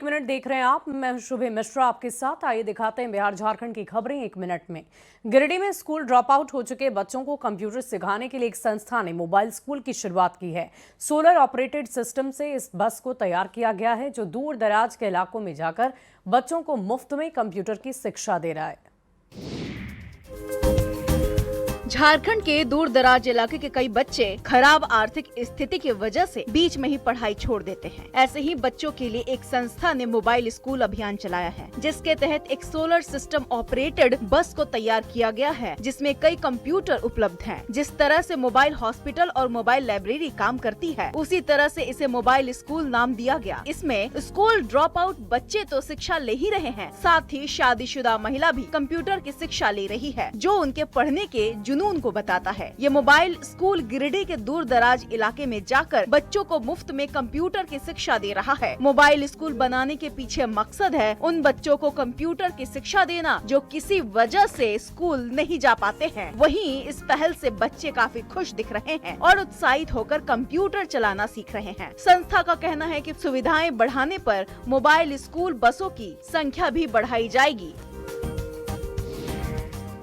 एक मिनट देख रहे हैं आप। मैं शुभे मिश्रा आपके साथ। आइए दिखाते हैं बिहार झारखंड की खबरें एक मिनट में। गिरिडीह में स्कूल ड्रॉप आउट हो चुके बच्चों को कंप्यूटर सिखाने के लिए एक संस्था ने मोबाइल स्कूल की शुरुआत की है। सोलर ऑपरेटेड सिस्टम से इस बस को तैयार किया गया है, जो दूर दराज के इलाकों में जाकर बच्चों को मुफ्त में कंप्यूटर की शिक्षा दे रहा है। झारखंड के दूर दराज इलाके के कई बच्चे खराब आर्थिक स्थिति की वजह से बीच में ही पढ़ाई छोड़ देते हैं। ऐसे ही बच्चों के लिए एक संस्था ने मोबाइल स्कूल अभियान चलाया है, जिसके तहत एक सोलर सिस्टम ऑपरेटेड बस को तैयार किया गया है, जिसमें कई कंप्यूटर उपलब्ध हैं। जिस तरह से मोबाइल हॉस्पिटल और मोबाइल लाइब्रेरी काम करती है, उसी तरह से इसे मोबाइल स्कूल नाम दिया गया। इसमें स्कूल ड्रॉप आउट बच्चे तो शिक्षा ले ही रहे हैं, साथ ही शादीशुदा महिला भी कंप्यूटर की शिक्षा ले रही है, जो उनके पढ़ने के जुनून को बताता है। ये मोबाइल स्कूल गिरिडीह के दूर दराज इलाके में जाकर बच्चों को मुफ्त में कंप्यूटर की शिक्षा दे रहा है। मोबाइल स्कूल बनाने के पीछे मकसद है उन बच्चों को कंप्यूटर की शिक्षा देना जो किसी वजह से स्कूल नहीं जा पाते हैं। वहीं इस पहल से बच्चे काफी खुश दिख रहे हैं और उत्साहित होकर कंप्यूटर चलाना सीख रहे हैं। संस्था का कहना है कि सुविधाएं बढ़ाने पर मोबाइल स्कूल बसों की संख्या भी बढ़ाई जाएगी।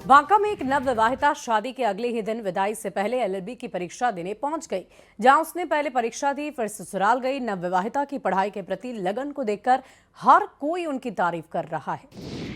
बांका में एक नवविवाहिता शादी के अगले ही दिन विदाई से पहले एलएलबी की परीक्षा देने पहुंच गई। जहां उसने पहले परीक्षा दी, फिर ससुराल गई। नवविवाहिता की पढ़ाई के प्रति लगन को देखकर हर कोई उनकी तारीफ कर रहा है।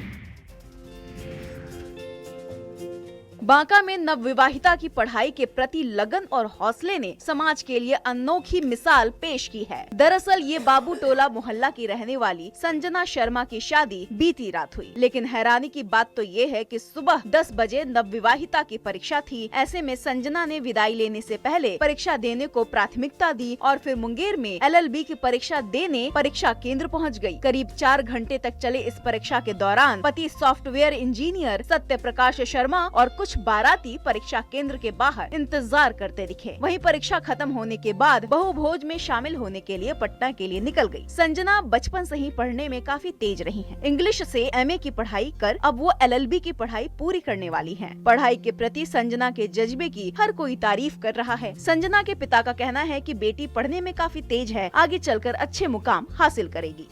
बांका में नवविवाहिता की पढ़ाई के प्रति लगन और हौसले ने समाज के लिए अनोखी मिसाल पेश की है। दरअसल ये बाबू टोला मोहल्ला की रहने वाली संजना शर्मा की शादी बीती रात हुई, लेकिन हैरानी की बात तो ये है कि सुबह 10 बजे नवविवाहिता की परीक्षा थी। ऐसे में संजना ने विदाई लेने से पहले परीक्षा देने को प्राथमिकता दी और फिर मुंगेर में एलएलबी की परीक्षा देने परीक्षा केंद्र पहुँच गयी। करीब 4 घंटे तक चले इस परीक्षा के दौरान पति सॉफ्टवेयर इंजीनियर सत्य प्रकाश शर्मा और कुछ बाराती परीक्षा केंद्र के बाहर इंतजार करते दिखे। वहीं परीक्षा खत्म होने के बाद बहु भोज में शामिल होने के लिए पटना के लिए निकल गई। संजना बचपन से ही पढ़ने में काफी तेज रही हैं। इंग्लिश से एमए की पढ़ाई कर अब वो एलएलबी की पढ़ाई पूरी करने वाली हैं। पढ़ाई के प्रति संजना के जज्बे की हर कोई तारीफ कर रहा है। संजना के पिता का कहना है कि बेटी पढ़ने में काफी तेज है, आगे चलकर अच्छे मुकाम हासिल करेगी।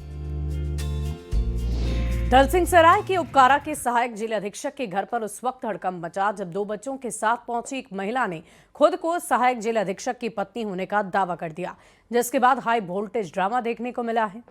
दलसिंह सराय के उपकारा के सहायक जिला अधीक्षक के घर पर उस वक्त हड़कंप मचा जब 2 बच्चों के साथ पहुंची एक महिला ने खुद को सहायक जिला अधीक्षक की पत्नी होने का दावा कर दिया, जिसके बाद हाई वोल्टेज ड्रामा देखने को मिला है।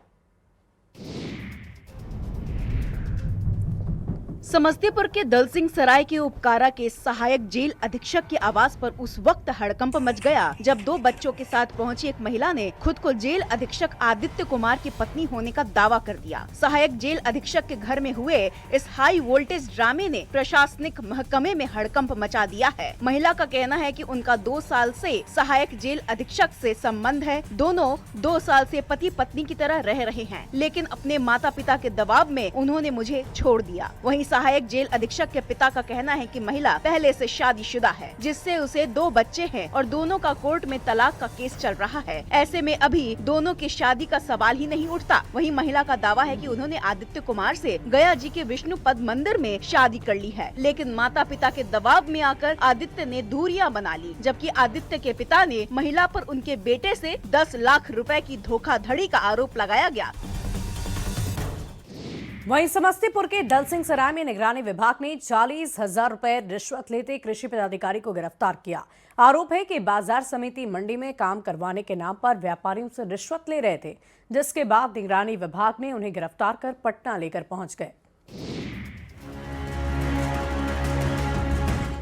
समस्तीपुर के दलसिंह सराय के उपकारा के सहायक जेल अधीक्षक के आवास पर उस वक्त हड़कंप मच गया जब 2 बच्चों के साथ पहुंची एक महिला ने खुद को जेल अधीक्षक आदित्य कुमार की पत्नी होने का दावा कर दिया। सहायक जेल अधीक्षक के घर में हुए इस हाई वोल्टेज ड्रामे ने प्रशासनिक महकमे में हड़कंप मचा दिया है। महिला का कहना है कि उनका 2 साल से सहायक जेल अधीक्षक से संबंध है। दोनों 2 साल से पति पत्नी की तरह रह रहे हैं, लेकिन अपने माता पिता के दबाव में उन्होंने मुझे छोड़ दिया। वहीं सहायक जेल अधीक्षक के पिता का कहना है कि महिला पहले से शादीशुदा है, जिससे उसे 2 बच्चे हैं और दोनों का कोर्ट में तलाक का केस चल रहा है। ऐसे में अभी दोनों की शादी का सवाल ही नहीं उठता। वहीं महिला का दावा है कि उन्होंने आदित्य कुमार से गया जी के विष्णु पद मंदिर में शादी कर ली है, लेकिन माता पिता के दबाव में आकर आदित्य ने दूरियां बना ली, जबकि आदित्य के पिता ने महिला पर उनके बेटे से 10 लाख रुपए की धोखाधड़ी का आरोप लगाया गया। वहीं समस्तीपुर के दलसिंह सराय में निगरानी विभाग ने 40,000 रुपए रिश्वत लेते कृषि पदाधिकारी को गिरफ्तार किया। आरोप है कि बाजार समिति मंडी में काम करवाने के नाम पर व्यापारियों से रिश्वत ले रहे थे, जिसके बाद निगरानी विभाग ने उन्हें गिरफ्तार कर पटना लेकर पहुंच गए।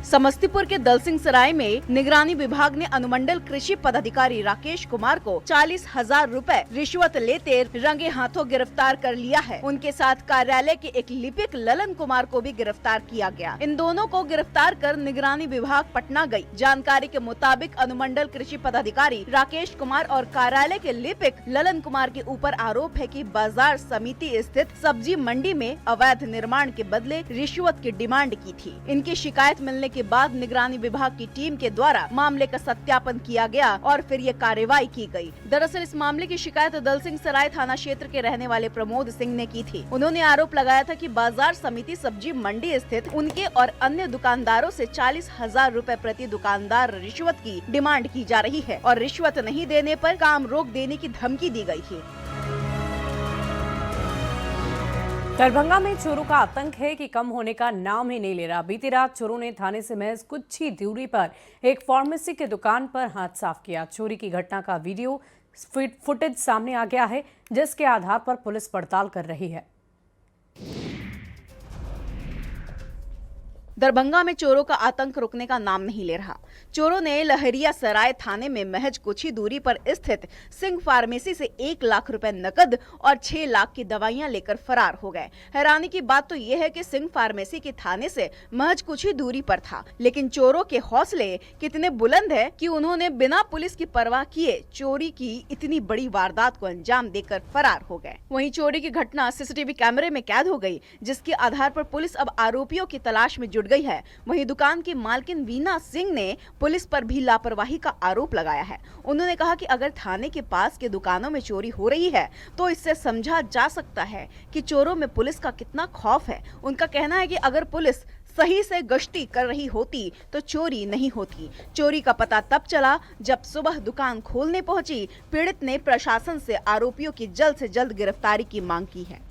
समस्तीपुर के दलसिंह सराय में निगरानी विभाग ने अनुमंडल कृषि पदाधिकारी राकेश कुमार को 40,000 रुपए रिश्वत लेते रंगे हाथों गिरफ्तार कर लिया है। उनके साथ कार्यालय के एक लिपिक ललन कुमार को भी गिरफ्तार किया गया। इन दोनों को गिरफ्तार कर निगरानी विभाग पटना गई। जानकारी के मुताबिक अनुमंडल कृषि पदाधिकारी राकेश कुमार और कार्यालय के लिपिक ललन कुमार के ऊपर आरोप है कि बाजार समिति स्थित सब्जी मंडी में अवैध निर्माण के बदले रिश्वत की डिमांड की थी। इनकी शिकायत मिलने के बाद निगरानी विभाग की टीम के द्वारा मामले का सत्यापन किया गया और फिर ये कार्रवाई की गई। दरअसल इस मामले की शिकायत दलसिंह सराय थाना क्षेत्र के रहने वाले प्रमोद सिंह ने की थी। उन्होंने आरोप लगाया था कि बाजार समिति सब्जी मंडी स्थित उनके और अन्य दुकानदारों से 40,000 रुपए प्रति दुकानदार रिश्वत की डिमांड की जा रही है और रिश्वत नहीं देने पर काम रोक देने की धमकी दी गई थी। दरभंगा में चोरों का आतंक है कि कम होने का नाम ही नहीं ले रहा। बीती रात चोरों ने थाने से महज कुछ ही दूरी पर एक फार्मेसी की दुकान पर हाथ साफ किया। चोरी की घटना का वीडियो फुटेज सामने आ गया है, जिसके आधार पर पुलिस पड़ताल कर रही है। दरभंगा में चोरों का आतंक रुकने का नाम नहीं ले रहा। चोरों ने लहरिया सराय थाने में महज कुछ ही दूरी पर स्थित सिंह फार्मेसी से 1 लाख रुपए नकद और 6 लाख की दवाइयां लेकर फरार हो गए। हैरानी की बात तो यह है कि सिंह फार्मेसी के थाने से महज कुछ ही दूरी पर था, लेकिन चोरों के हौसले कितने बुलंद है कि उन्होंने बिना पुलिस की परवाह किए चोरी की इतनी बड़ी वारदात को अंजाम देकर फरार हो गए। वहीं चोरी की घटना सीसीटीवी कैमरे में कैद हो गई, जिसके आधार पर पुलिस अब आरोपियों की तलाश में जुट गई है। वहीं दुकान की मालकिन वीना सिंह ने पुलिस पर भी लापरवाही का आरोप लगाया है। उन्होंने कहा कि अगर थाने के पास के दुकानों में चोरी हो रही है तो इससे समझा जा सकता है कि चोरों में पुलिस का कितना खौफ है। उनका कहना है कि अगर पुलिस सही से गश्ती कर रही होती तो चोरी नहीं होती। चोरी का पता तब चला जब सुबह दुकान खोलने पहुंची पीड़ित ने प्रशासन से आरोपियों की जल्द से जल्द गिरफ्तारी की मांग की है।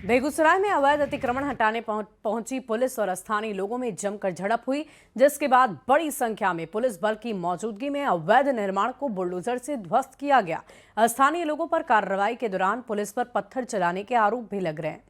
बेगूसराय में अवैध अतिक्रमण हटाने पहुंची पुलिस और स्थानीय लोगों में जमकर झड़प हुई, जिसके बाद बड़ी संख्या में पुलिस बल की मौजूदगी में अवैध निर्माण को बुलडोजर से ध्वस्त किया गया। स्थानीय लोगों पर कार्रवाई के दौरान पुलिस पर पत्थर चलाने के आरोप भी लग रहे हैं।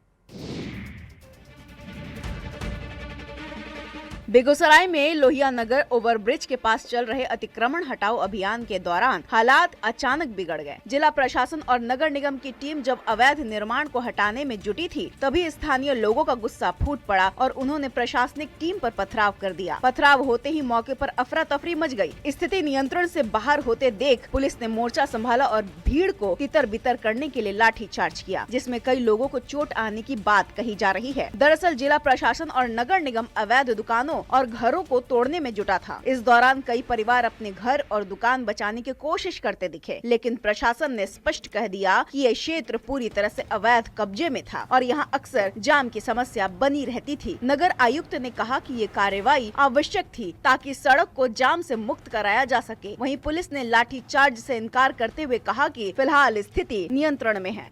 बेगूसराय में लोहिया नगर ओवरब्रिज के पास चल रहे अतिक्रमण हटाओ अभियान के दौरान हालात अचानक बिगड़ गए। जिला प्रशासन और नगर निगम की टीम जब अवैध निर्माण को हटाने में जुटी थी, तभी स्थानीय लोगों का गुस्सा फूट पड़ा और उन्होंने प्रशासनिक टीम पर पथराव कर दिया। पथराव होते ही मौके पर अफरा तफरी मच गई। स्थिति नियंत्रण से बाहर होते देख पुलिस ने मोर्चा संभाला और भीड़ को तितर बितर करने के लिए लाठी चार्ज किया, जिसमें कई लोगों को चोट आने की बात कही जा रही है। दरअसल जिला प्रशासन और नगर निगम अवैध दुकानों और घरों को तोड़ने में जुटा था। इस दौरान कई परिवार अपने घर और दुकान बचाने की कोशिश करते दिखे, लेकिन प्रशासन ने स्पष्ट कह दिया कि ये क्षेत्र पूरी तरह से अवैध कब्जे में था और यहाँ अक्सर जाम की समस्या बनी रहती थी। नगर आयुक्त ने कहा कि ये कार्रवाई आवश्यक थी ताकि सड़क को जाम से मुक्त कराया जा सके। वहीं पुलिस ने लाठी चार्ज से इनकार करते हुए कहा कि फिलहाल स्थिति नियंत्रण में है।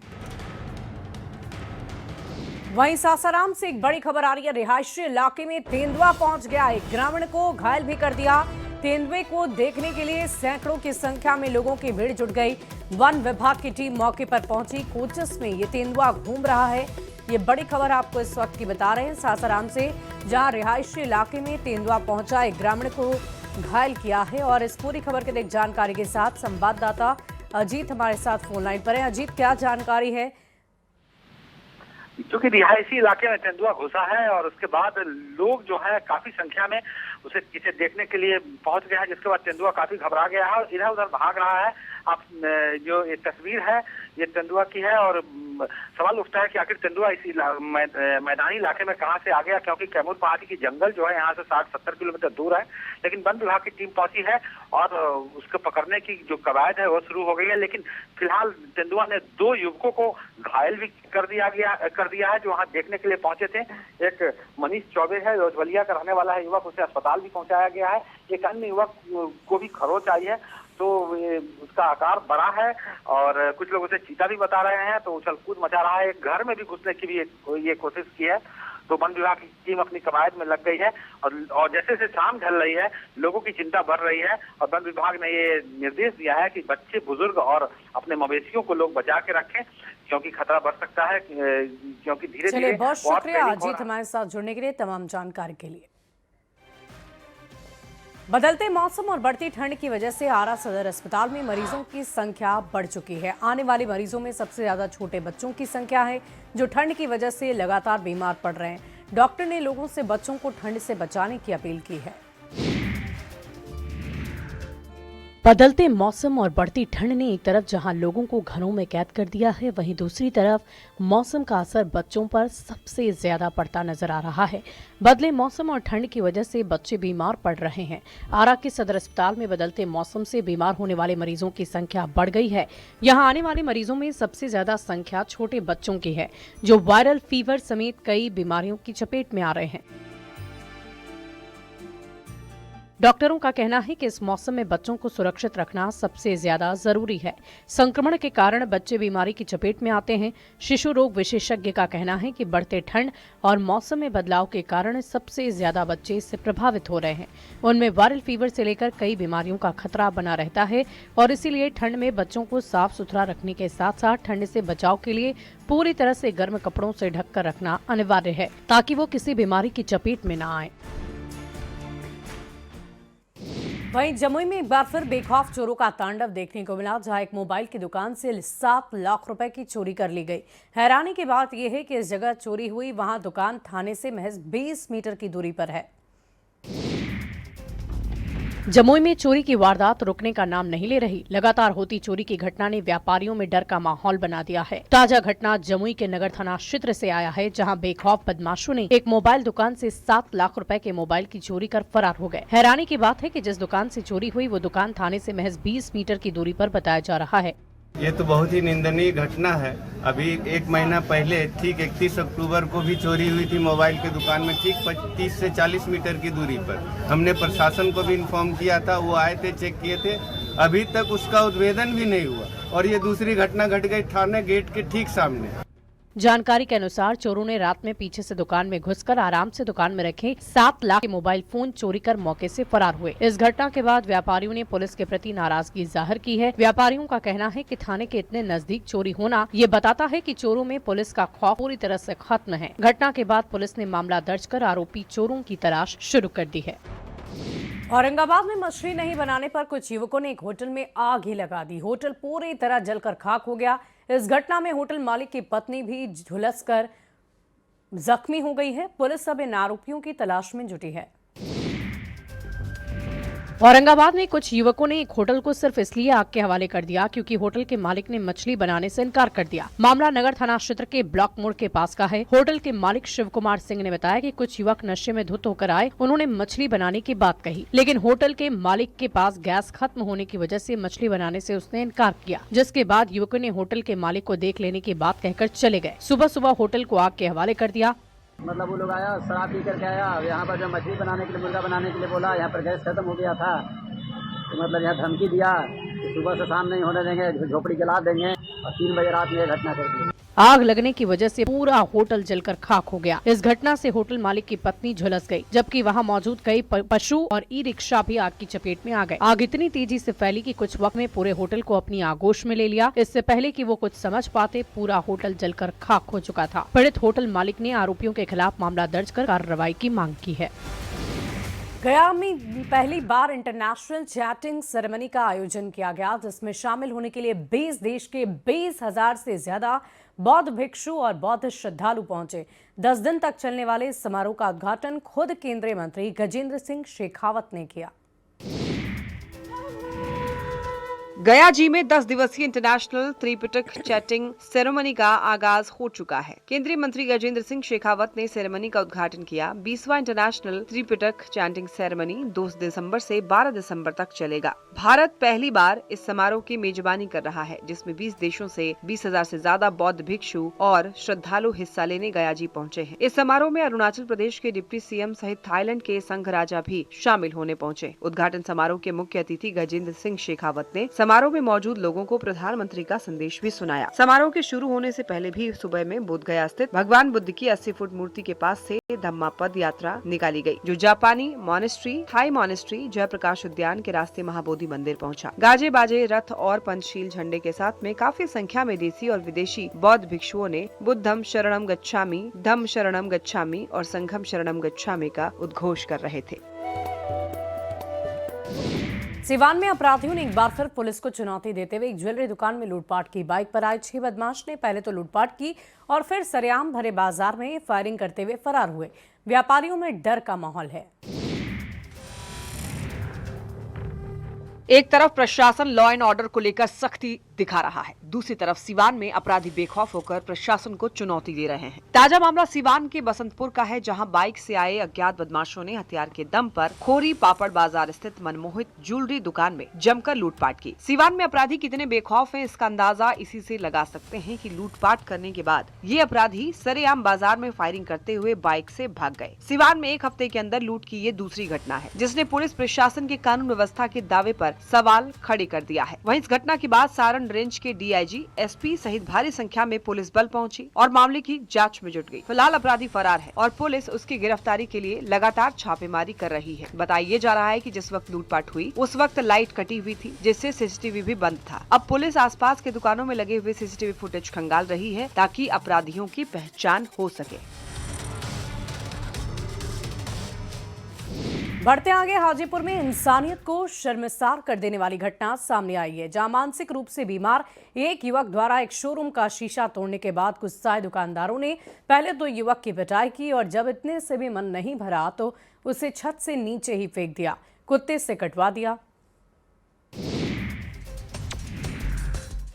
वहीं सासाराम से एक बड़ी खबर आ रही है। रिहायशी इलाके में तेंदुआ पहुंच गया, एक ग्रामीण को घायल भी कर दिया। तेंदुए को देखने के लिए सैकड़ों की संख्या में लोगों की भीड़ जुट गई। वन विभाग की टीम मौके पर पहुंची। कोचस में ये तेंदुआ घूम रहा है। ये बड़ी खबर आपको इस वक्त की बता रहे हैं सासाराम से, जहां रिहायशी इलाके में तेंदुआ पहुंचा, एक ग्रामीण को घायल किया है। और इस पूरी खबर के लिए जानकारी के साथ संवाददाता अजीत हमारे साथ फोन लाइन पर है। अजीत, क्या जानकारी है? क्योंकि रिहायशी इलाके में तेंदुआ घुसा है और उसके बाद लोग जो है काफी संख्या में इसे देखने के लिए पहुंच गए हैं, जिसके बाद तेंदुआ काफी घबरा गया है और इधर उधर भाग रहा है। आप जो ये तस्वीर है ये तेंदुआ की है और सवाल उठता है कि आखिर तेंदुआ इस मैदानी इलाके में कहां से आ गया, क्योंकि कैमूर पहाड़ी की जंगल जो है यहाँ से 60-70 किलोमीटर दूर है। लेकिन वन विभाग की टीम पहुंची है और उसको पकड़ने की जो कवायद है वो शुरू हो गई है। लेकिन फिलहाल तेंदुआ ने 2 युवकों को घायल भी कर दिया है जो वहाँ देखने के लिए पहुंचे थे। एक मनीष चौबे है, रोजवलिया का रहने वाला है युवक, उसे अस्पताल भी पहुंचाया गया है। एक अन्य युवक को भी खरोच आई है, तो उसका आकार बड़ा है और कुछ लोग उसे चीता भी बता रहे हैं, तो उछल कूद मचा रहा है। एक घर में भी घुसने की भी ये कोशिश की है। तो वन विभाग की टीम अपनी कवायद में लग गई है और जैसे जैसे शाम ढल रही है लोगों की चिंता बढ़ रही है और वन विभाग ने ये निर्देश दिया है कि बच्चे, बुजुर्ग और अपने मवेशियों को लोग बचा के रखें, क्योंकि खतरा बढ़ सकता है। क्योंकि धीरे धीरे बहुत शुक्रिया अजीत हमारे साथ जुड़ने के लिए, तमाम जानकारी के लिए। बदलते मौसम और बढ़ती ठंड की वजह से आरा सदर अस्पताल में मरीजों की संख्या बढ़ चुकी है। आने वाले मरीजों में सबसे ज्यादा छोटे बच्चों की संख्या है, जो ठंड की वजह से लगातार बीमार पड़ रहे हैं। डॉक्टर ने लोगों से बच्चों को ठंड से बचाने की अपील की है। बदलते मौसम और बढ़ती ठंड ने एक तरफ जहां लोगों को घरों में कैद कर दिया है, वहीं दूसरी तरफ मौसम का असर बच्चों पर सबसे ज्यादा पड़ता नजर आ रहा है। बदले मौसम और ठंड की वजह से बच्चे बीमार पड़ रहे हैं। आरा के सदर अस्पताल में बदलते मौसम से बीमार होने वाले मरीजों की संख्या बढ़ गई है। यहां आने वाले मरीजों में सबसे ज्यादा संख्या छोटे बच्चों की है, जो वायरल फीवर समेत कई बीमारियों की चपेट में आ रहे हैं। डॉक्टरों का कहना है कि इस मौसम में बच्चों को सुरक्षित रखना सबसे ज्यादा जरूरी है। संक्रमण के कारण बच्चे बीमारी की चपेट में आते हैं। शिशु रोग विशेषज्ञ का कहना है कि बढ़ते ठंड और मौसम में बदलाव के कारण सबसे ज्यादा बच्चे इससे प्रभावित हो रहे हैं। उनमें वायरल फीवर से लेकर कई बीमारियों का खतरा बना रहता है और इसीलिए ठंड में बच्चों को साफ सुथरा रखने के साथ साथ ठंड से बचाव के लिए पूरी तरह से गर्म कपड़ों से ढककर रखना अनिवार्य है, ताकि वो किसी बीमारी की चपेट में न आए। वहीं जमुई में एक बार फिर बेखौफ चोरों का तांडव देखने को मिला, जहां एक मोबाइल की दुकान से 7 लाख रुपए की चोरी कर ली गई। हैरानी की बात यह है कि इस जगह चोरी हुई वहां दुकान थाने से महज 20 मीटर की दूरी पर है। जमुई में चोरी की वारदात रुकने का नाम नहीं ले रही। लगातार होती चोरी की घटना ने व्यापारियों में डर का माहौल बना दिया है। ताजा घटना जमुई के नगर थाना क्षेत्र से आया है, जहां बेखौफ बदमाशों ने एक मोबाइल दुकान से 7 लाख रुपए के मोबाइल की चोरी कर फरार हो गए। हैरानी की बात है कि जिस दुकान से चोरी हुई वो दुकान थाने से महज 20 मीटर की दूरी पर बताया जा रहा है। ये तो बहुत ही निंदनीय घटना है। अभी 1 महीना पहले ठीक 31 अक्टूबर को भी चोरी हुई थी मोबाइल की दुकान में, ठीक 30 से 40 मीटर की दूरी पर। हमने प्रशासन को भी इन्फॉर्म किया था, वो आए थे, चेक किए थे, अभी तक उसका उद्भेदन भी नहीं हुआ और ये दूसरी घटना घट गई थाने गेट के ठीक सामने। जानकारी के अनुसार चोरों ने रात में पीछे से दुकान में घुसकर आराम से दुकान में रखे 7 लाख के मोबाइल फोन चोरी कर मौके से फरार हुए। इस घटना के बाद व्यापारियों ने पुलिस के प्रति नाराजगी जाहिर की है। व्यापारियों का कहना है कि थाने के इतने नजदीक चोरी होना ये बताता है कि चोरों में पुलिस का खौफ पूरी तरह से खत्म है। घटना के बाद पुलिस ने मामला दर्ज कर आरोपी चोरों की तलाश शुरू कर दी है। औरंगाबाद में मछली नहीं बनाने पर कुछ युवकों ने एक होटल में आग ही लगा दी। होटल पूरी तरह जलकर खाक हो गया। इस घटना में होटल मालिक की पत्नी भी झुलसकर जख्मी हो गई है। पुलिस अब इन आरोपियों की तलाश में जुटी है। औरंगाबाद में कुछ युवकों ने एक होटल को सिर्फ इसलिए आग के हवाले कर दिया क्योंकि होटल के मालिक ने मछली बनाने से इनकार कर दिया। मामला नगर थाना क्षेत्र के ब्लॉक मोड़ के पास का है। होटल के मालिक शिव कुमार सिंह ने बताया कि कुछ युवक नशे में धुत होकर आए। उन्होंने मछली बनाने की बात कही, लेकिन होटल के मालिक के पास गैस खत्म होने की वजह से मछली बनाने से उसने इनकार किया, जिसके बाद युवकों ने होटल के मालिक को देख लेने की बात कहकर चले गए। सुबह सुबह होटल को आग के हवाले कर दिया। मतलब वो लोग आया, शराब पी करके आया, यहाँ पर जो मछली बनाने के लिए, मुर्गा बनाने के लिए बोला, यहाँ पर गैस खत्म हो गया था, तो मतलब यहाँ धमकी दिया कि सुबह से शाम नहीं होने देंगे, झोपड़ी जला देंगे, और 3 बजे रात में यह घटना कर दी। आग लगने की वजह से पूरा होटल जलकर खाक हो गया। इस घटना से होटल मालिक की पत्नी झुलस गई, जबकि वहां मौजूद कई पशु और ई रिक्शा भी आग की चपेट में आ गए। आग इतनी तेजी से फैली कि कुछ वक्त में पूरे होटल को अपनी आगोश में ले लिया। इससे पहले कि वो कुछ समझ पाते, पूरा होटल जलकर खाक हो चुका था। पीड़ित होटल मालिक ने आरोपियों के खिलाफ मामला दर्ज कर कार्रवाई की मांग की है। गया में पहली बार इंटरनेशनल चैटिंग सेरेमनी का आयोजन किया गया, जिसमें शामिल होने के लिए 20 देश के 20,000 से ज्यादा बौद्ध भिक्षु और बौद्ध श्रद्धालु पहुंचे। 10 दिन तक चलने वाले इस समारोह का उद्घाटन खुद केंद्रीय मंत्री गजेंद्र सिंह शेखावत ने किया। गया जी में 10 दिवसीय इंटरनेशनल त्रिपिटक चैटिंग सेरेमनी का आगाज हो चुका है। केंद्रीय मंत्री गजेंद्र सिंह शेखावत ने सेरेमनी का उद्घाटन किया। 20वां इंटरनेशनल त्रिपिटक चैटिंग सेरेमनी 2 दिसंबर से 12 दिसंबर तक चलेगा। भारत पहली बार इस समारोह की मेजबानी कर रहा है, जिसमें 20 देशों से 20,000 से ज्यादा बौद्ध भिक्षु और श्रद्धालु हिस्सा लेने गया जी पहुंचे हैं। इस समारोह में अरुणाचल प्रदेश के डिप्टी सीएम सहित थाईलैंड के संघ राजा भी शामिल होने पहुंचे। उद्घाटन समारोह के मुख्य अतिथि गजेंद्र सिंह शेखावत ने समारोह में मौजूद लोगों को प्रधानमंत्री का संदेश भी सुनाया। समारोह के शुरू होने से पहले भी सुबह में बोध गया स्थित भगवान बुद्ध की 80 फुट मूर्ति के पास से धम्मा पद यात्रा निकाली गई, जो जापानी मॉनेस्ट्री, थाई मॉनेस्ट्री, जयप्रकाश उद्यान के रास्ते महाबोधि मंदिर पहुंचा। गाजे बाजे, रथ और पंचशील झंडे के साथ में काफी संख्या में देसी और विदेशी बौद्ध भिक्षुओं ने बुद्धम शरणम गच्छामि, धम्म शरणम गच्छामि और संघम शरणम गच्छामि का उद्घोष कर रहे थे। सिवान में अपराधियों ने एक बार फिर पुलिस को चुनौती देते हुए एक ज्वेलरी दुकान में लूटपाट की। बाइक पर आए 6 बदमाश ने पहले तो लूटपाट की और फिर सरेआम भरे बाजार में फायरिंग करते हुए फरार हुए। व्यापारियों में डर का माहौल है। एक तरफ प्रशासन लॉ एंड ऑर्डर को लेकर सख्ती दिखा रहा है। दूसरी तरफ सिवान में अपराधी बेखौफ होकर प्रशासन को चुनौती दे रहे हैं। ताजा मामला सिवान के बसंतपुर का है, जहां बाइक से आए अज्ञात बदमाशों ने हथियार के दम पर खोरी पापड़ बाजार स्थित मनमोहित ज्वेलरी दुकान में जमकर लूटपाट की। सिवान में अपराधी कितने बेखौफ हैं, इसका अंदाजा इसी से लगा सकते हैं कि लूटपाट करने के बाद ये अपराधी सरेआम बाजार में फायरिंग करते हुए बाइक से भाग गए। सिवान में एक हफ्ते के अंदर लूट की ये दूसरी घटना है, जिसने पुलिस प्रशासन के कानून व्यवस्था के दावे पर सवाल खड़े कर दिया है। वहीं इस घटना के बाद सारण रेंज के डीआईजी, एसपी सहित भारी संख्या में पुलिस बल पहुंची और मामले की जांच में जुट गई। फिलहाल अपराधी फरार है और पुलिस उसकी गिरफ्तारी के लिए लगातार छापेमारी कर रही है। बताया जा रहा है कि जिस वक्त लूटपाट हुई उस वक्त लाइट कटी हुई थी, जिससे सीसीटीवी भी बंद था। अब पुलिस आसपास के दुकानों में लगे हुए सीसीटीवी फुटेज खंगाल रही है ताकि अपराधियों की पहचान हो सके। बढ़ते आगे, हाजीपुर में इंसानियत को शर्मसार कर देने वाली घटना सामने आई है, जहां मानसिक रूप से बीमार एक युवक द्वारा एक शोरूम का शीशा तोड़ने के बाद गुस्साए दुकानदारों ने पहले तो युवक की पिटाई की और जब इतने से भी मन नहीं भरा तो उसे छत से नीचे ही फेंक दिया, कुत्ते से कटवा दिया।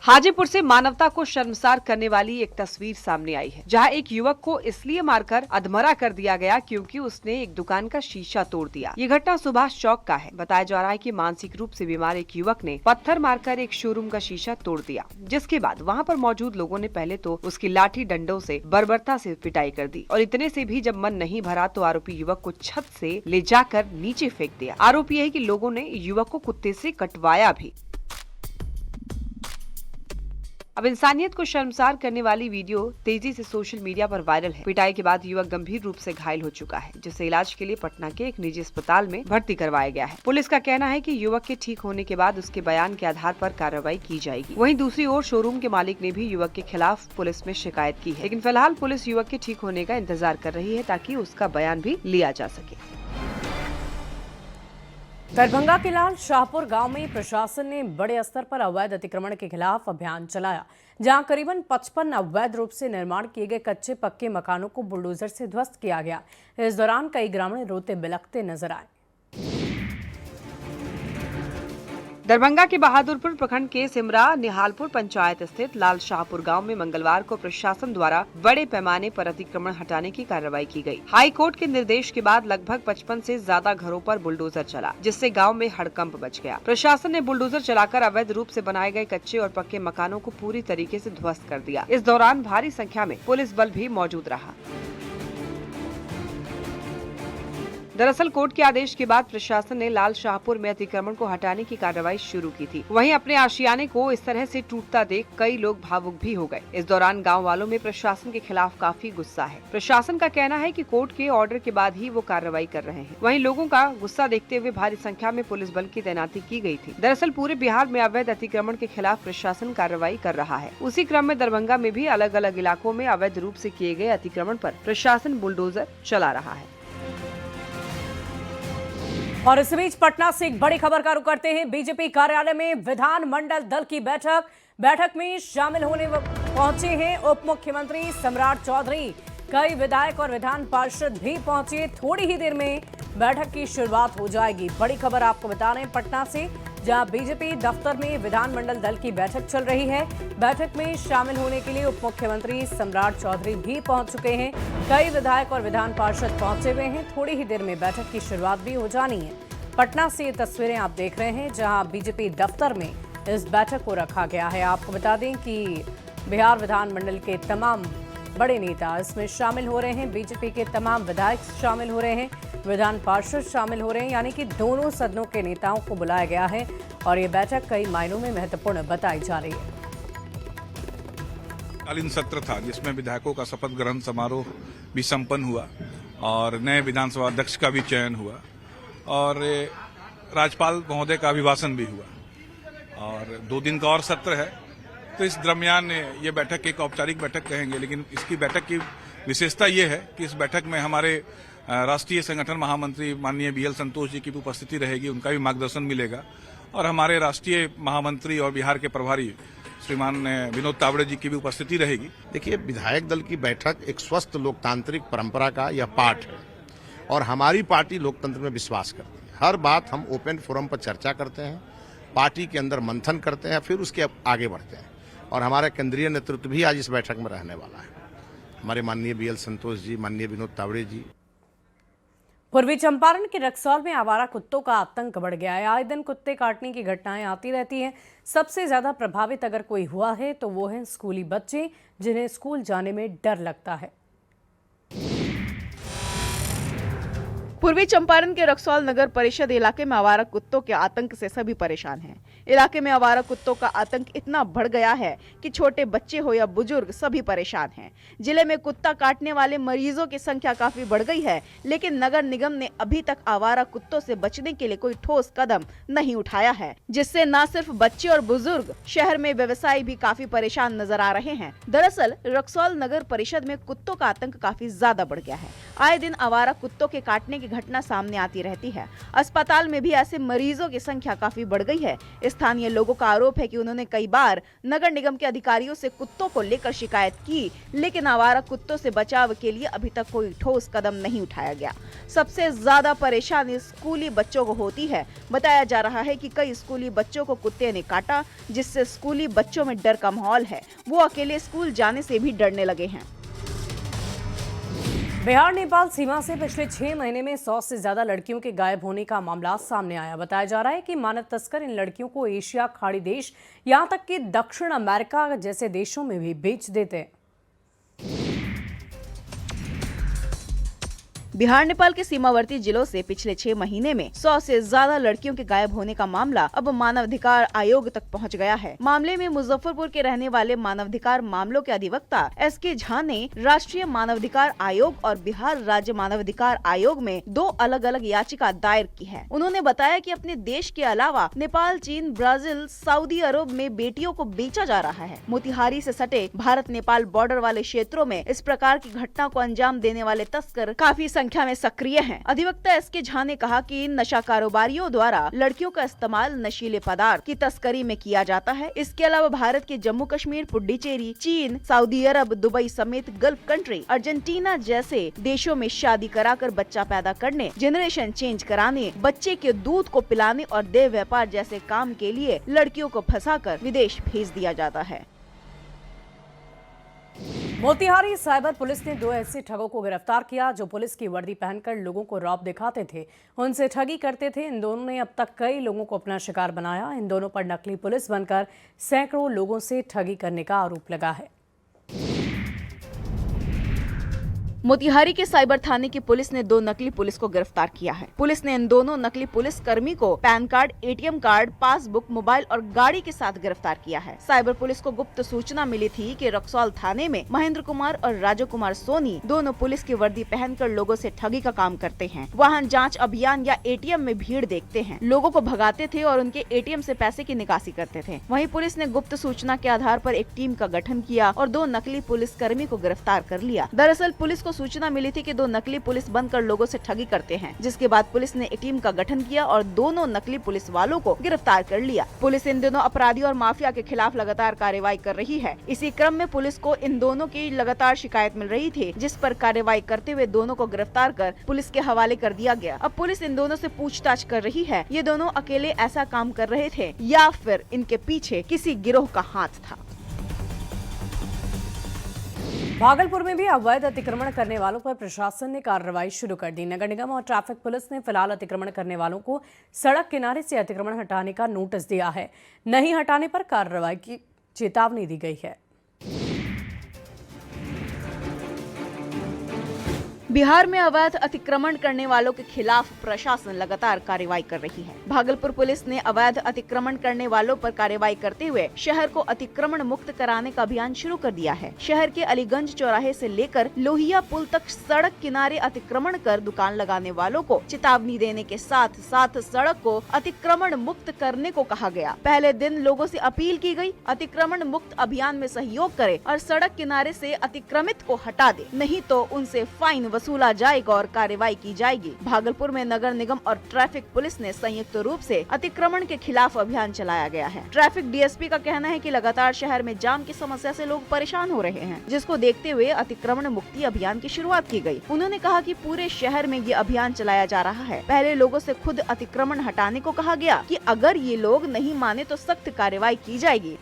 हाजीपुर से मानवता को शर्मसार करने वाली एक तस्वीर सामने आई है, जहां एक युवक को इसलिए मारकर अधमरा कर दिया गया क्योंकि उसने एक दुकान का शीशा तोड़ दिया। ये घटना सुभाष चौक का है। बताया जा रहा है कि मानसिक रूप से बीमार एक युवक ने पत्थर मारकर एक शोरूम का शीशा तोड़ दिया, जिसके बाद वहां पर मौजूद लोगों ने पहले तो उसकी लाठी डंडों से बर्बरता से पिटाई कर दी और इतने से भी जब मन नहीं भरा तो आरोपी युवक को छत से ले जाकर नीचे फेंक दिया। आरोप यह है कि लोगों ने युवक को कुत्ते से कटवाया भी। अब इंसानियत को शर्मसार करने वाली वीडियो तेजी से सोशल मीडिया पर वायरल है। पिटाई के बाद युवक गंभीर रूप से घायल हो चुका है, जिसे इलाज के लिए पटना के एक निजी अस्पताल में भर्ती करवाया गया है। पुलिस का कहना है कि युवक के ठीक होने के बाद उसके बयान के आधार पर कार्रवाई की जाएगी। वहीं दूसरी ओर शोरूम के मालिक ने भी युवक के खिलाफ पुलिस में शिकायत की है, लेकिन फिलहाल पुलिस युवक के ठीक होने का इंतजार कर रही है ताकि उसका बयान भी लिया जा सके। दरभंगा के लाल शाहपुर गांव में प्रशासन ने बड़े स्तर पर अवैध अतिक्रमण के खिलाफ अभियान चलाया, जहां करीबन 55 अवैध रूप से निर्माण किए गए कच्चे पक्के मकानों को बुलडोजर से ध्वस्त किया गया। इस दौरान कई ग्रामीण रोते बिलखते नजर आए। दरभंगा के बहादुरपुर प्रखंड के सिमरा निहालपुर पंचायत स्थित लाल शाहपुर गांव में मंगलवार को प्रशासन द्वारा बड़े पैमाने पर अतिक्रमण हटाने की कार्रवाई की गई। हाई कोर्ट के निर्देश के बाद लगभग 55 से ज्यादा घरों पर बुलडोजर चला, जिससे गांव में हड़कंप मच गया। प्रशासन ने बुलडोजर चलाकर अवैध रूप से बनाए गए कच्चे और पक्के मकानों को पूरी तरीके से ध्वस्त कर दिया। इस दौरान भारी संख्या में पुलिस बल भी मौजूद रहा। दरअसल कोर्ट के आदेश के बाद प्रशासन ने लाल शाहपुर में अतिक्रमण को हटाने की कार्रवाई शुरू की थी। वहीं अपने आशियाने को इस तरह से टूटता देख कई लोग भावुक भी हो गए। इस दौरान गांव वालों में प्रशासन के खिलाफ काफी गुस्सा है। प्रशासन का कहना है कि कोर्ट के ऑर्डर के बाद ही वो कार्रवाई कर रहे हैं। वहीं लोगों का गुस्सा देखते हुए भारी संख्या में पुलिस बल की तैनाती की गई थी। दरअसल पूरे बिहार में अवैध अतिक्रमण के खिलाफ प्रशासन कार्रवाई कर रहा है। उसी क्रम में दरभंगा में भी अलग अलग इलाकों में अवैध रूप से किए गए अतिक्रमण पर प्रशासन बुलडोजर चला रहा है। और इस बीच पटना से एक बड़ी खबर का रुख करते हैं। बीजेपी कार्यालय में विधानमंडल दल की बैठक में शामिल होने पहुंचे हैं उप मुख्यमंत्री सम्राट चौधरी। कई विधायक और विधान पार्षद भी पहुंचे। थोड़ी ही देर में बैठक की शुरुआत हो जाएगी। बड़ी खबर आपको बता रहे हैं पटना से, जहां बीजेपी दफ्तर में विधानमंडल दल की बैठक चल रही है। बैठक में शामिल होने के लिए उप मुख्यमंत्री सम्राट चौधरी भी पहुंच चुके हैं। कई विधायक और विधान पार्षद पहुंचे हुए हैं। थोड़ी ही देर में बैठक की शुरुआत भी हो जानी है। पटना से ये तस्वीरें आप देख रहे हैं, जहां बीजेपी दफ्तर में इस बैठक को रखा गया है। आपको बता दें कि बिहार विधानमंडल के तमाम बड़े नेता इसमें शामिल हो रहे हैं। बीजेपी के तमाम विधायक शामिल हो रहे हैं, विधान पार्षद शामिल हो रहे हैं, यानी कि दोनों सदनों के नेताओं को बुलाया गया है और ये बैठक कई मायनों में महत्वपूर्ण बताई जा रही है। कालीन सत्र था जिसमें विधायकों का शपथ ग्रहण समारोह भी संपन्न हुआ और नए विधानसभा अध्यक्ष का भी चयन हुआ और राज्यपाल महोदय का अभिभाषण भी हुआ और 2 दिन का और सत्र है। तो इस दरमियान ये बैठक एक औपचारिक बैठक कहेंगे, लेकिन इसकी बैठक की विशेषता ये है कि इस बैठक में हमारे राष्ट्रीय संगठन महामंत्री माननीय BL संतोष जी की भी उपस्थिति रहेगी, उनका भी मार्गदर्शन मिलेगा और हमारे राष्ट्रीय महामंत्री और बिहार के प्रभारी श्रीमान विनोद तावड़े जी की भी उपस्थिति रहेगी। देखिए, विधायक दल की बैठक एक स्वस्थ लोकतांत्रिक परंपरा का यह पार्ट है और हमारी पार्टी लोकतंत्र में विश्वास करती है। हर बात हम ओपन फोरम पर चर्चा करते हैं पार्टी के अंदर मंथन करते हैं, फिर उसके आगे बढ़ते हैं। और हमारा केंद्रीय नेतृत्व भी आज इस बैठक में रहने वाला है। हमारे माननीय BL संतोष जी, माननीय विनोद तावड़े जी। पूर्वी चंपारण के रक्सौल में आवारा कुत्तों का आतंक बढ़ गया है। आए दिन कुत्ते काटने की घटनाएं आती रहती हैं। सबसे ज्यादा प्रभावित अगर कोई हुआ है तो वो हैं स्कूली बच्चे, जिन्हें स्कूल जाने में डर लगता है। पूर्वी चंपारण के रक्सौल नगर परिषद इलाके में आवारा कुत्तों के आतंक से सभी परेशान हैं। इलाके में आवारा कुत्तों का आतंक इतना बढ़ गया है कि छोटे बच्चे हो या बुजुर्ग सभी परेशान हैं। जिले में कुत्ता काटने वाले मरीजों की संख्या काफी बढ़ गई है, लेकिन नगर निगम ने अभी तक आवारा कुत्तों से बचने के लिए कोई ठोस कदम नहीं उठाया है, जिससे न सिर्फ बच्चे और बुजुर्ग, शहर में व्यवसायी भी काफी परेशान नजर आ रहे हैं। दरअसल रक्सौल नगर परिषद में कुत्तों का आतंक काफी ज्यादा बढ़ गया है। आए दिन आवारा कुत्तों के काटने की घटना सामने आती रहती है। अस्पताल में भी ऐसे मरीजों की संख्या काफी बढ़ गई है। स्थानीय लोगों का आरोप है कि उन्होंने कई बार नगर निगम के अधिकारियों से कुत्तों को लेकर शिकायत की, लेकिन आवारा कुत्तों से बचाव के लिए अभी तक कोई ठोस कदम नहीं उठाया गया। सबसे ज्यादा परेशानी स्कूली बच्चों को होती है। बताया जा रहा है कि कई स्कूली बच्चों को कुत्ते ने काटा, जिससे स्कूली बच्चों में डर का माहौल है। वो अकेले स्कूल जाने से भी डरने लगे हैं। बिहार नेपाल सीमा से पिछले 6 महीने में 100 से ज्यादा लड़कियों के गायब होने का मामला सामने आया। बताया जा रहा है कि मानव तस्कर इन लड़कियों को एशिया, खाड़ी देश, यहां तक कि दक्षिण अमेरिका जैसे देशों में भी बेच देते हैं। बिहार नेपाल के सीमावर्ती जिलों से पिछले 6 महीने में 100 से ज्यादा लड़कियों के गायब होने का मामला अब मानवाधिकार आयोग तक पहुंच गया है। मामले में मुजफ्फरपुर के रहने वाले मानवाधिकार मामलों के अधिवक्ता SK झा ने राष्ट्रीय मानवाधिकार आयोग और बिहार राज्य मानवाधिकार आयोग में 2 अलग अलग याचिका दायर की है। उन्होंने बताया कि अपने देश के अलावा नेपाल, चीन, ब्राजील, सऊदी अरब में बेटियों को बेचा जा रहा है। मोतिहारी से सटे भारत नेपाल बॉर्डर वाले क्षेत्रों में इस प्रकार की घटना को अंजाम देने वाले तस्कर काफी संख्या में सक्रिय हैं। अधिवक्ता SK झा ने कहा कि नशा कारोबारियों द्वारा लड़कियों का इस्तेमाल नशीले पदार्थ की तस्करी में किया जाता है। इसके अलावा भारत के जम्मू कश्मीर, पुडुचेरी, चीन, सऊदी अरब, दुबई समेत गल्फ कंट्री, अर्जेंटीना जैसे देशों में शादी कराकर बच्चा पैदा करने, जनरेशन चेंज कराने, बच्चे के दूध को पिलाने और देह व्यापार जैसे काम के लिए लड़कियों को फंसाकर विदेश भेज दिया जाता है। मोतिहारी साइबर पुलिस ने 2 ऐसे ठगों को गिरफ्तार किया जो पुलिस की वर्दी पहनकर लोगों को रौब दिखाते थे, उनसे ठगी करते थे। इन दोनों ने अब तक कई लोगों को अपना शिकार बनाया। इन दोनों पर नकली पुलिस बनकर सैकड़ों लोगों से ठगी करने का आरोप लगा है। मोतिहारी के साइबर थाने की पुलिस ने 2 नकली पुलिस को गिरफ्तार किया है। पुलिस ने इन दोनों नकली पुलिस कर्मी को pan card, ATM card, passbook, mobile और गाड़ी के साथ गिरफ्तार किया है। साइबर पुलिस को गुप्त सूचना मिली थी कि रक्सौल थाने में महेंद्र कुमार और राजू कुमार सोनी दोनों पुलिस की वर्दी पहनकर लोगों से ठगी का काम करते हैं। वाहन जाँच अभियान या ATM में भीड़ देखते हैं, लोगों को भगाते थे और उनके ATM से पैसे की निकासी करते थे। वहीं पुलिस ने गुप्त सूचना के आधार पर एक टीम का गठन किया और 2 नकली पुलिस कर्मी को गिरफ्तार कर लिया। दरअसल पुलिस को सूचना मिली थी कि 2 नकली पुलिस बनकर लोगों से ठगी करते हैं, जिसके बाद पुलिस ने एक टीम का गठन किया और दोनों नकली पुलिस वालों को गिरफ्तार कर लिया। पुलिस इन दिनों अपराधियों और माफिया के खिलाफ लगातार कार्रवाई कर रही है। इसी क्रम में पुलिस को इन दोनों की लगातार शिकायत मिल रही थी, जिस पर कार्रवाई करते हुए दोनों को गिरफ्तार कर पुलिस के हवाले कर दिया गया। अब पुलिस इन दोनों से पूछताछ कर रही है, ये दोनों अकेले ऐसा काम कर रहे थे या फिर इनके पीछे किसी गिरोह का हाथ था। भागलपुर में भी अवैध अतिक्रमण करने वालों पर प्रशासन ने कार्रवाई शुरू कर दी। नगर निगम और ट्रैफिक पुलिस ने फिलहाल अतिक्रमण करने वालों को सड़क किनारे से अतिक्रमण हटाने का नोटिस दिया है। नहीं हटाने पर कार्रवाई की चेतावनी दी गई है। बिहार में अवैध अतिक्रमण करने वालों के खिलाफ प्रशासन लगातार कार्रवाई कर रही है। भागलपुर पुलिस ने अवैध अतिक्रमण करने वालों पर कार्रवाई करते हुए शहर को अतिक्रमण मुक्त कराने का अभियान शुरू कर दिया है। शहर के अलीगंज चौराहे से लेकर लोहिया पुल तक सड़क किनारे अतिक्रमण कर दुकान लगाने वालों को चेतावनी देने के साथ साथ सड़क को अतिक्रमण मुक्त करने को कहा गया। पहले दिन लोगों से अपील की गई, अतिक्रमण मुक्त अभियान में सहयोग करे और सड़क किनारे से अतिक्रमित को हटा दे, नहीं तो उनसे फाइन वसूला जाएगा और कार्रवाई की जाएगी। भागलपुर में नगर निगम और ट्रैफिक पुलिस ने संयुक्त रूप से अतिक्रमण के खिलाफ अभियान चलाया गया है। ट्रैफिक डीएसपी का कहना है कि लगातार शहर में जाम की समस्या से लोग परेशान हो रहे हैं, जिसको देखते हुए अतिक्रमण मुक्ति अभियान की शुरुआत की गई। उन्होंने कहा कि पूरे शहर में ये अभियान चलाया जा रहा है। पहले लोगों से खुद अतिक्रमण हटाने को कहा गया कि अगर ये लोग नहीं माने तो सख्त कार्रवाई की जाएगी।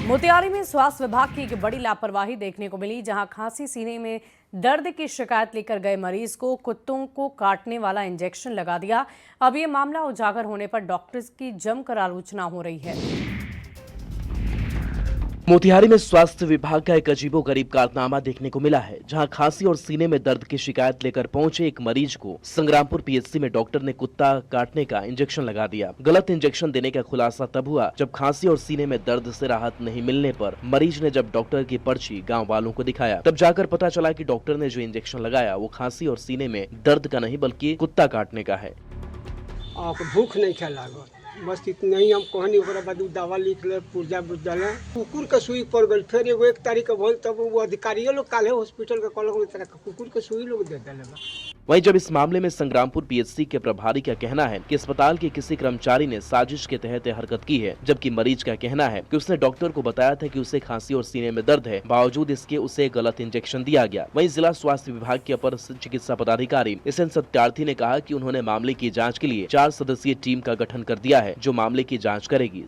मोतिहारी में स्वास्थ्य विभाग की एक बड़ी लापरवाही देखने को मिली, जहां खांसी सीने में दर्द की शिकायत लेकर गए मरीज को कुत्तों को काटने वाला इंजेक्शन लगा दिया। अब ये मामला उजागर होने पर डॉक्टर्स की जमकर आलोचना हो रही है। मोतिहारी में स्वास्थ्य विभाग का एक अजीबोगरीब कारनामा देखने को मिला है, जहां खांसी और सीने में दर्द की शिकायत लेकर पहुंचे एक मरीज को संग्रामपुर पीएचसी में डॉक्टर ने कुत्ता काटने का इंजेक्शन लगा दिया। गलत इंजेक्शन देने का खुलासा तब हुआ जब खांसी और सीने में दर्द से राहत नहीं मिलने पर मरीज ने जब डॉक्टर की पर्ची गाँव वालों को दिखाया, तब जाकर पता चला कि डॉक्टर ने जो इंजेक्शन लगाया वो खांसी और सीने में दर्द का नहीं बल्कि कुत्ता काटने का है। भूख नहीं खा लागत, बस इतना ही हम कहनी। ओकरा बाद दवा लिख ले, पुर्जा बुर्जा ले, कुकुर के सुई पड़ गई। फिर एगो 1 तारीख के भइल, तब वो अधिकारियों लोग काले हॉस्पिटल के कहलक कुकुर के सुई लोग दे देले। वहीं जब इस मामले में संग्रामपुर पीएचसी के प्रभारी का कहना है कि अस्पताल के किसी कर्मचारी ने साजिश के तहत यह हरकत की है, जबकि मरीज का कहना है कि उसने डॉक्टर को बताया था कि उसे खांसी और सीने में दर्द है, बावजूद इसके उसे गलत इंजेक्शन दिया गया। वहीं जिला स्वास्थ्य विभाग के अपर चिकित्सा पदाधिकारी SN सत्यार्थी ने कहा कि उन्होंने मामले की जाँच के लिए 4 सदस्यीय टीम का गठन कर दिया है, जो मामले की जाँच करेगी।